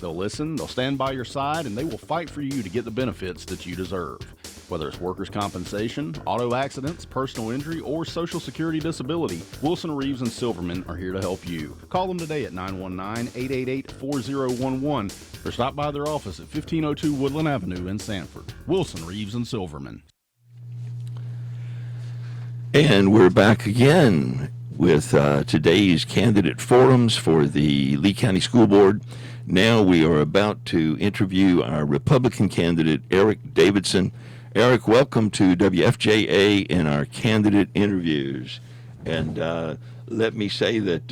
They'll listen, they'll stand by your side, and they will fight for you to get the benefits that you deserve. Whether it's workers' compensation, auto accidents, personal injury, or Social Security disability, Wilson, Reeves, and Silverman are here to help you. Call them today at 919-888-4011 or stop by their office at 1502 Woodland Avenue in Sanford. Wilson, Reeves, and Silverman. And we're back again with today's candidate forums for the Lee County School Board. Now we are about to interview our Republican candidate, Eric Davidson. Eric, welcome to WFJA in our candidate interviews. And let me say that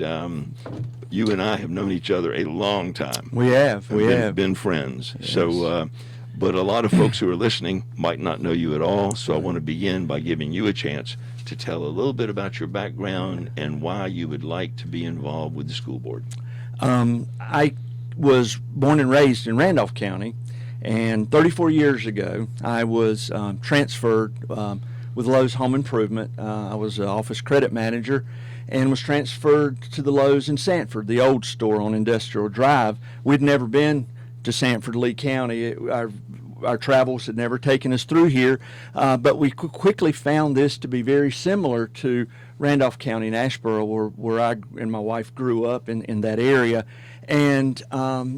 you and I have known each other a long time. We have. Been friends. Yes. So, but a lot of folks who are listening might not know you at all. So I want to begin by giving you a chance to tell a little bit about your background and why you would like to be involved with the school board. I was born and raised in Randolph County, and 34 years ago I was transferred with Lowe's Home Improvement. I was an office credit manager and was transferred to the Lowe's in Sanford, the old store on Industrial Drive. We'd never been to Sanford, Lee County. Our travels had never taken us through here, but we quickly found this to be very similar to Randolph County and Asheboro, where I and my wife grew up in that area, and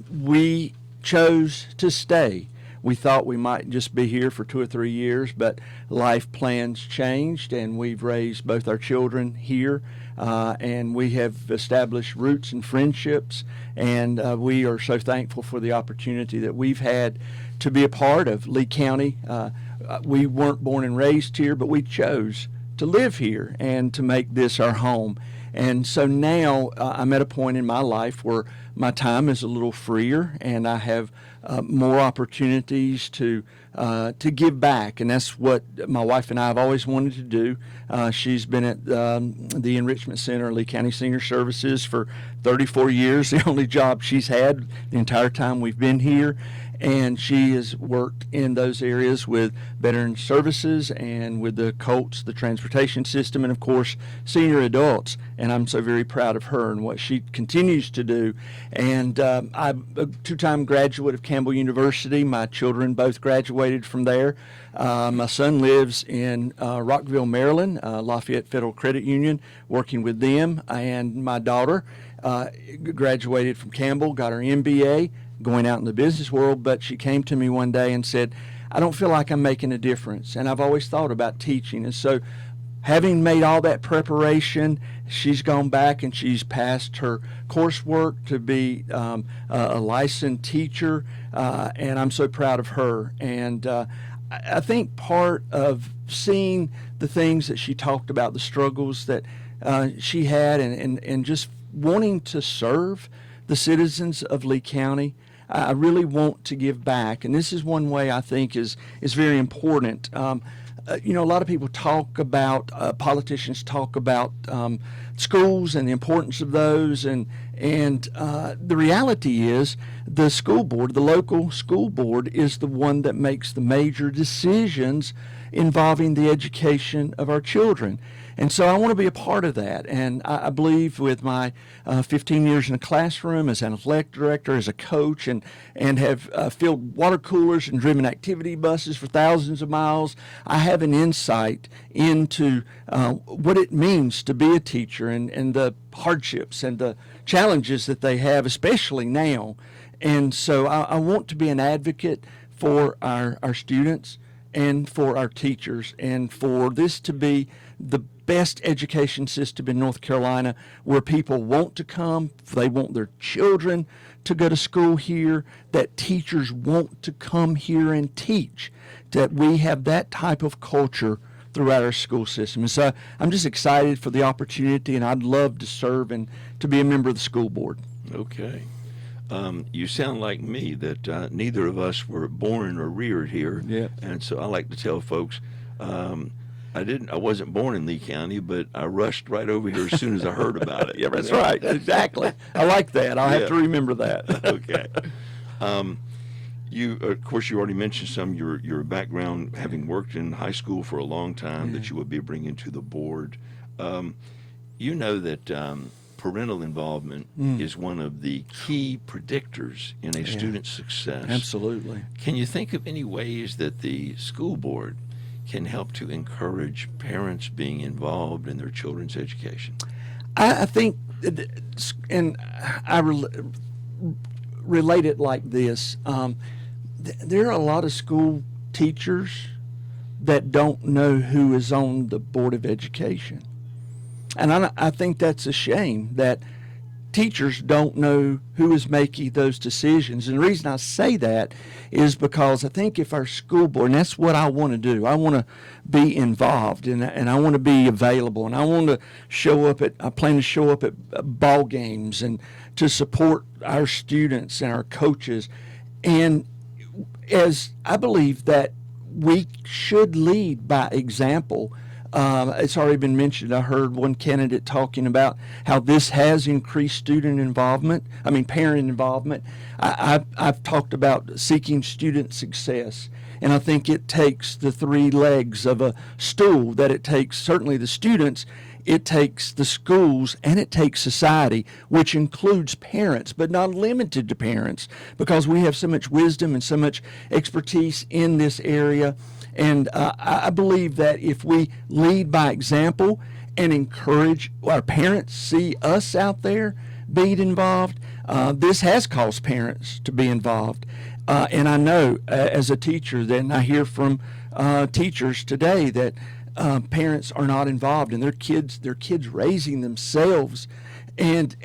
we chose to stay. We thought we might just be here for 2 or 3 years, but life plans changed, and we've raised both our children here, and we have established roots and friendships, and we are so thankful for the opportunity that we've had to be a part of Lee County. We weren't born and raised here, but we chose to live here and to make this our home. And so now I'm at a point in my life where my time is a little freer, and I have more opportunities to give back, and that's what my wife and I have always wanted to do. She's been at the Enrichment Center, Lee County Senior Services, for 34 years, the only job she's had the entire time we've been here. And she has worked in those areas with veteran services and with the Colts, the transportation system, and of course senior adults. And I'm so very proud of her and what she continues to do. And I'm a 2-time graduate of Campbell University. My children both graduated from there. My son lives in Rockville, Maryland, Lafayette Federal Credit Union, working with them. And my daughter graduated from Campbell, got her MBA, going out in the business world, but she came to me one day and said, I don't feel like I'm making a difference, and I've always thought about teaching. And so having made all that preparation, she's gone back and she's passed her coursework to be a licensed teacher, and I'm so proud of her. And I think part of seeing the things that she talked about, the struggles that she had, and just wanting to serve the citizens of Lee County, I really want to give back, and this is one way I think is very important. A lot of people talk about, politicians talk about schools and the importance of those, and the reality is the school board, the local school board, is the one that makes the major decisions involving the education of our children. And so I want to be a part of that. And I believe with my 15 years in a classroom as an athletic director, as a coach, and have filled water coolers and driven activity buses for thousands of miles, I have an insight into what it means to be a teacher and the hardships and the challenges that they have, especially now. And so I want to be an advocate for our students and for our teachers, and for this to be the best education system in North Carolina, where people want to come, they want their children to go to school here, that teachers want to come here and teach, that we have that type of culture throughout our school system. And so I'm just excited for the opportunity, and I'd love to serve and to be a member of the school board. Okay. You sound like me, that neither of us were born or reared here. Yeah. And so I like to tell folks, I wasn't born in Lee County, but I rushed right over here as soon as I heard about it. Yeah, that's right. Exactly. I like that. I'll have to remember that. Okay. You, of course, you already mentioned some your background, having worked in high school for a long time, that you would be bringing to the board. You know that parental involvement is one of the key predictors in a student's success. Absolutely. Can you think of any ways that the school board can help to encourage parents being involved in their children's education? I think, and I relate it like this. There are a lot of school teachers that don't know who is on the Board of Education. And I think that's a shame that teachers don't know who is making those decisions. And the reason I say that is because I think if our school board, and that's what I want to do, I want to be involved and I want to be available, and I want to I plan to show up at ball games and to support our students and our coaches. And as I believe that we should lead by example. It's already been mentioned. I heard one candidate talking about how this has increased parent involvement. I've talked about seeking student success. And I think it takes the three legs of a stool, that it takes certainly the students, it takes the schools, and it takes society, which includes parents, but not limited to parents, because we have so much wisdom and so much expertise in this area. And I believe that if we lead by example and encourage our parents, see us out there being involved, this has caused parents to be involved. And I know as a teacher, then I hear from teachers today that parents are not involved in their kids raising themselves. And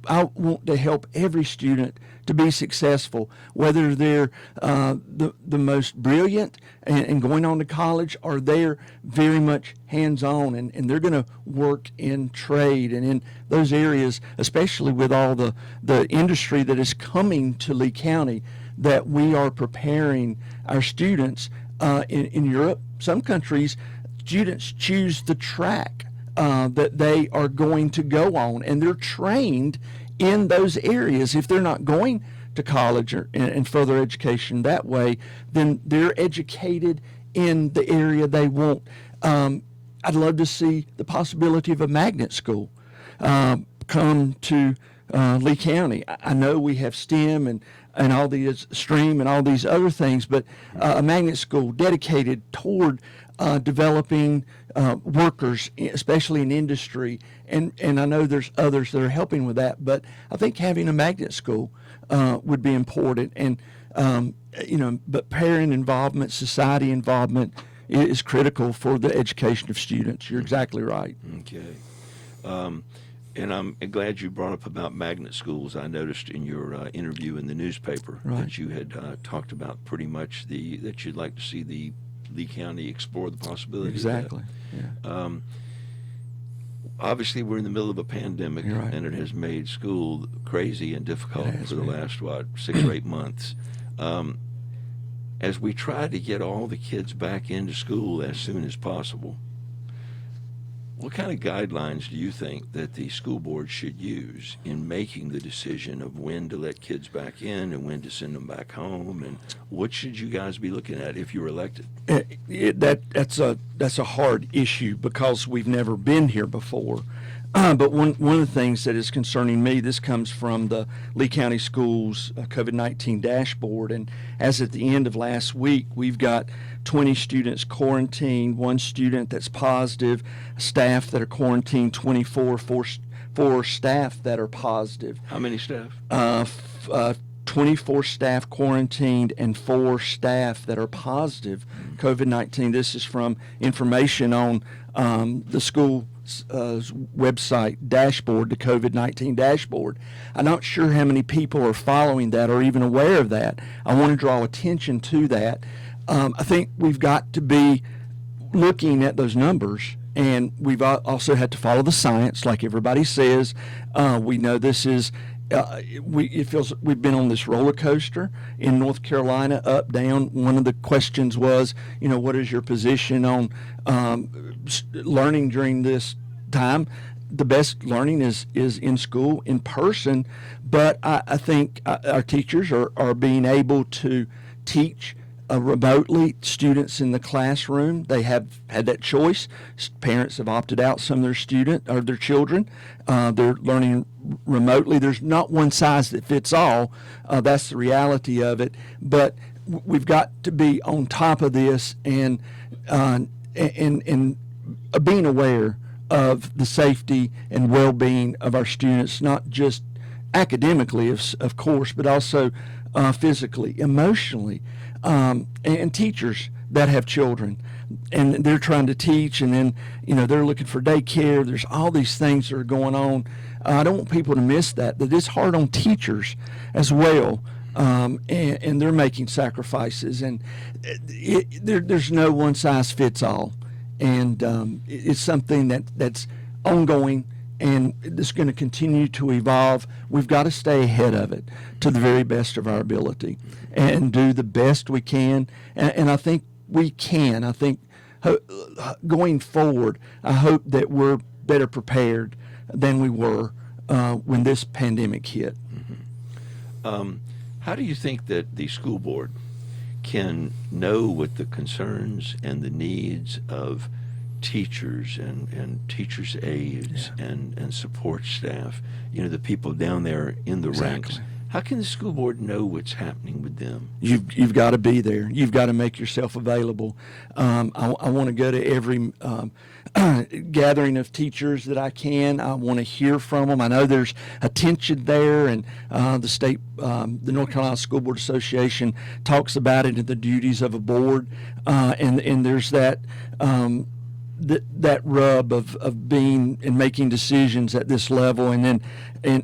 I want to help every student to be successful, whether they're the most brilliant and going on to college, or they're very much hands-on and they're going to work in trade and in those areas, especially with all the industry that is coming to Lee County, that we are preparing our students. In Europe, some countries, students choose the track that they are going to go on, and they're trained in those areas. If they're not going to college and further education that way, then they're educated in the area they want. I'd love to see the possibility of a magnet school come to Lee County. I know we have STEM and all these STREAM and all these other things, but a magnet school dedicated toward developing workers, especially in industry, and I know there's others that are helping with that, but I think having a magnet school would be important. And but parent involvement, society involvement is critical for the education of students. You're exactly right. Okay. And I'm glad you brought up about magnet schools. I noticed in your interview in the newspaper that you had talked about pretty much that you'd like to see the Lee County explore the possibility Exactly. of that. Yeah. Obviously, we're in the middle of a pandemic, Right. and it has made school crazy and difficult for the last, 6 or 8 months. As we try to get all the kids back into school as soon as possible, what kind of guidelines do you think that the school board should use in making the decision of when to let kids back in and when to send them back home? And what should you guys be looking at if you're elected? That's a hard issue because we've never been here before. But one of the things that is concerning me, this comes from the Lee County Schools COVID-19 dashboard, and as at the end of last week, we've got 20 students quarantined, 1 student that's positive, staff that are quarantined, 4 staff that are positive. How many staff? 24 staff quarantined and 4 staff that are positive COVID-19. This is from information on the school website dashboard, the COVID-19 dashboard. I'm not sure how many people are following that or even aware of that. I want to draw attention to that. I think we've got to be looking at those numbers, and we've also had to follow the science, like everybody says. We know this is it feels we've been on this roller coaster in North Carolina, up, down. One of the questions was, what is your position on learning during this time? The best learning is in school, in person, but I think our teachers are being able to teach remotely, students in the classroom, they have had that choice. Parents have opted out some of their student or their children. They're learning remotely. There's not one size that fits all. That's the reality of it. But we've got to be on top of this and being aware of the safety and well-being of our students, not just academically, of course, but also physically, emotionally, and teachers that have children and they're trying to teach, and then they're looking for daycare. There's all these things that are going on. I don't want people to miss that it's hard on teachers as well, and they're making sacrifices, and there's no one size fits all, and it's something that's ongoing. And it's going to continue to evolve. We've got to stay ahead of it to the very best of our ability and do the best we can. And I think we can. I think going forward, I hope that we're better prepared than we were when this pandemic hit. Mm-hmm. How do you think that the school board can know what the concerns and the needs of teachers and teachers' aides and support staff, the people down there in the ranks? How can the school board know what's happening with them? You've got to be there. You've got to make yourself available. I want to go to every gathering of teachers that I can. I want to hear from them. I know there's a tension there, and the North Carolina School Board Association talks about it in the duties of a board, and there's that rub of being and making decisions at this level,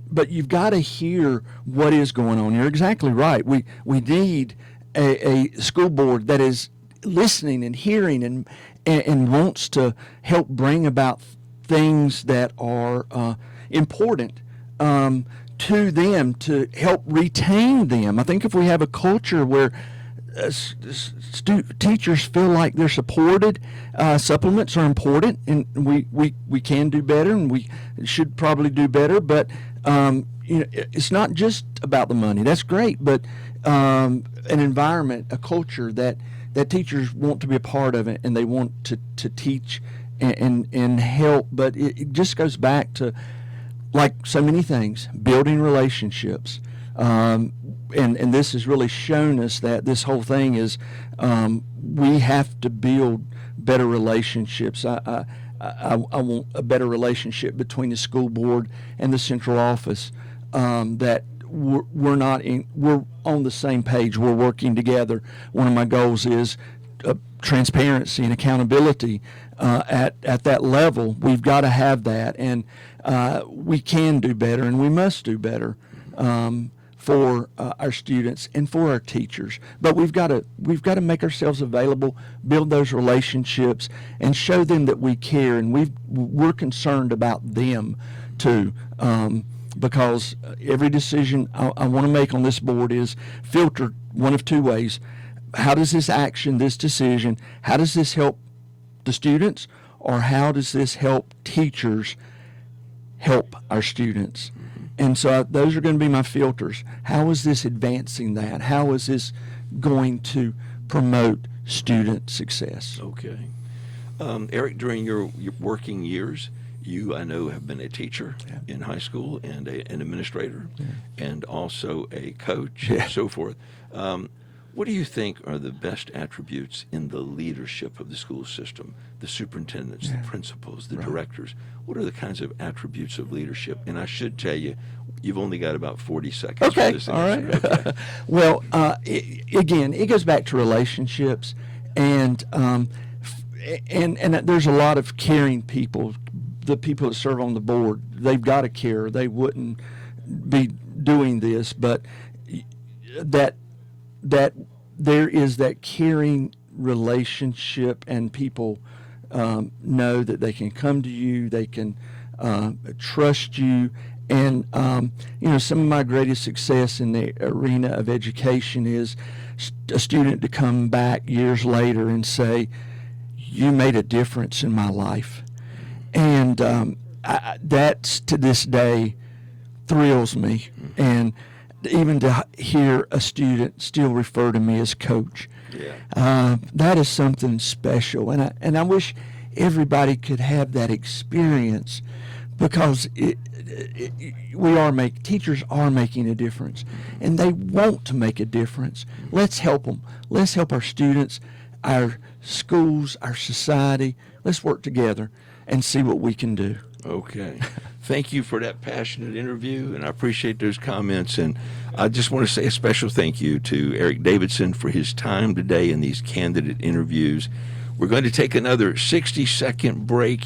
but you've got to hear what is going on. You're exactly right. We need a school board that is listening and hearing and wants to help bring about things that are important to them, to help retain them. I think if we have a culture where teachers feel like they're supported, supplements are important, and we can do better, and we should probably do better, but it's not just about the money. That's great, but an environment, a culture that teachers want to be a part of it, and they want to teach and help. But it just goes back to, like so many things, building relationships. And this has really shown us that this whole thing is we have to build better relationships. I want a better relationship between the school board and the central office, that we're on the same page. We're working together. One of my goals is transparency and accountability at that level. We've got to have that, and we can do better, and we must do better for our students and for our teachers. But we've got to make ourselves available, build those relationships, and show them that we care, and we're concerned about them too. Because every decision I want to make on this board is filtered one of two ways. How does this decision, how does this help the students, or how does this help teachers help our students? And so those are going to be my filters. How is this advancing that? How is this going to promote student success? Okay. Eric, during your working years, you, I know, have been a teacher in high school and an administrator and also a coach and so forth. What do you think are the best attributes in the leadership of the school system, the superintendents, the principals, the directors? What are the kinds of attributes of leadership? And I should tell you, you've only got about 40 seconds for this answer. All right. Okay. Well, again, it goes back to relationships, and there's a lot of caring people. The people that serve on the board, they've got to care. They wouldn't be doing this, but that there is that caring relationship, and people know that they can come to you, they can trust you. And some of my greatest success in the arena of education is a student to come back years later and say, "You made a difference in my life." And that's, to this day, thrills me. And even to hear a student still refer to me as coach, That is something special, and I wish everybody could have that experience, because teachers are making a difference, and they want to make a difference. Let's help them. Let's help our students, our schools, our society. Let's work together and see what we can do. Okay. Thank you for that passionate interview, and I appreciate those comments. And I just want to say a special thank you to Eric Davidson for his time today in these candidate interviews. We're going to take another 60-second break